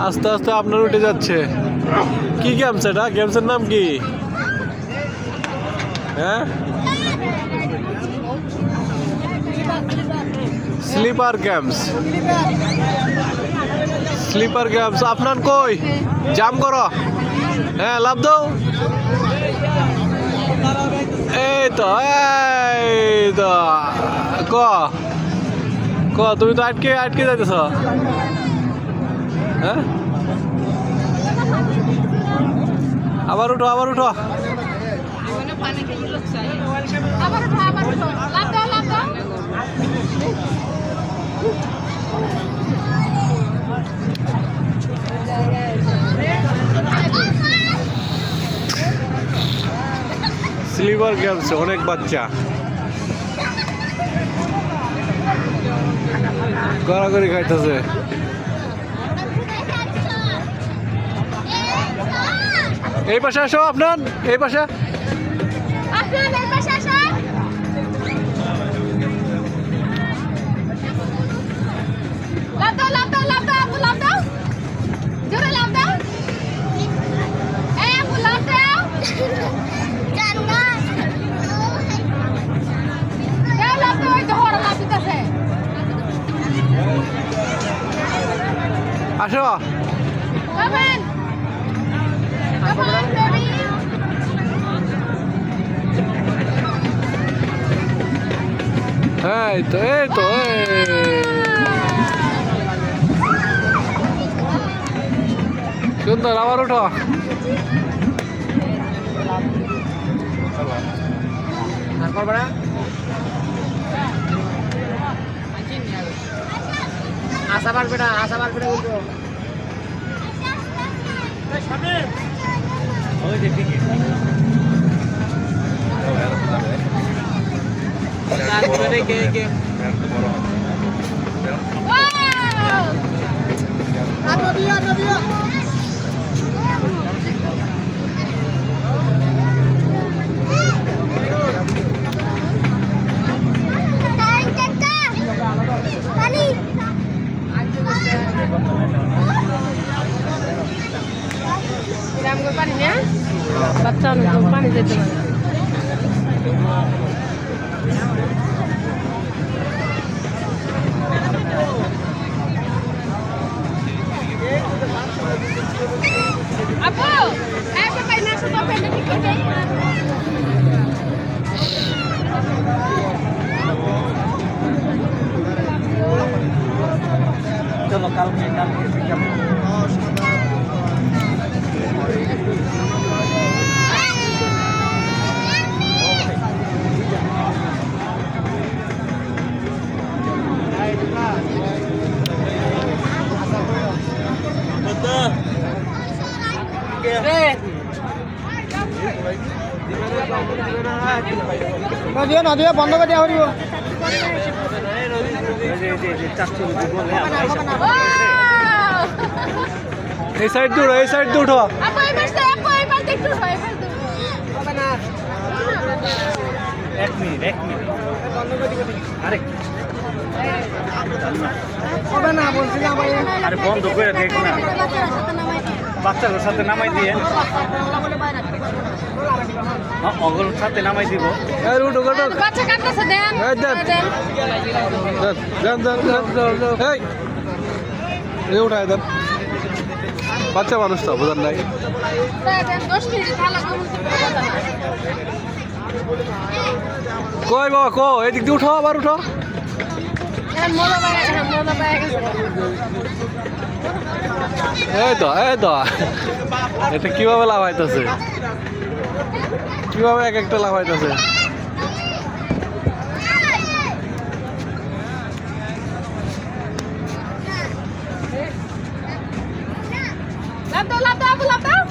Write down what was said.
আস্তে আস্তে আপনার উঠে যাচ্ছে। কি গেমস এটা? গেমসের নাম কি? হ্যাঁ, স্লিপার গেমস। স্লিপার গেমস আপনার কই? জাম করো। হ্যাঁ, লাভ দাও। এই তো ক ক তুমি তো আটকে আটকে যাইতেছ। হ্যাঁ, আবার উঠো, আবার উঠো। স্লিপার গেমস অনেক বাচ্চা গড়াগড়ি খাইতেছে। এই পাশে আসো, আপনার এই পাশে। আসো, এই তো এই তো সুন্দর। আবার উঠো। আশা পারবে না, আশা পারবে না বলবো। বাচ্চা পানি যেতে পারে। আপু একটা পাইনা শুধু পেটে ঠিক করে চলো কালকে নদী বন্ধ করে দেওয়া হইব। এই সাইড দূর, এই সাইড দূর উঠো। এক মিনিট আরে হবে না বলছিলাম। আরে বন্ধ করে দেখ না, বাচ্চাদের সাথে নামাই দিয়ে অগল সাথে নামাই দিব। উঠো উঠো, বাচ্চা কাটতেছে দেন এই উঠায় দেন। বাচ্চা মানুষ তো বোঝার নাই। কই বাবা কো, এদিক দিয়ে উঠো, আবার উঠো। এই তো এটা কিভাবে লাভ হইতেছে, কিভাবে এক একটা লাভ হইতেছে। লাভ দাও, লাভ দাও, লাভ দাও।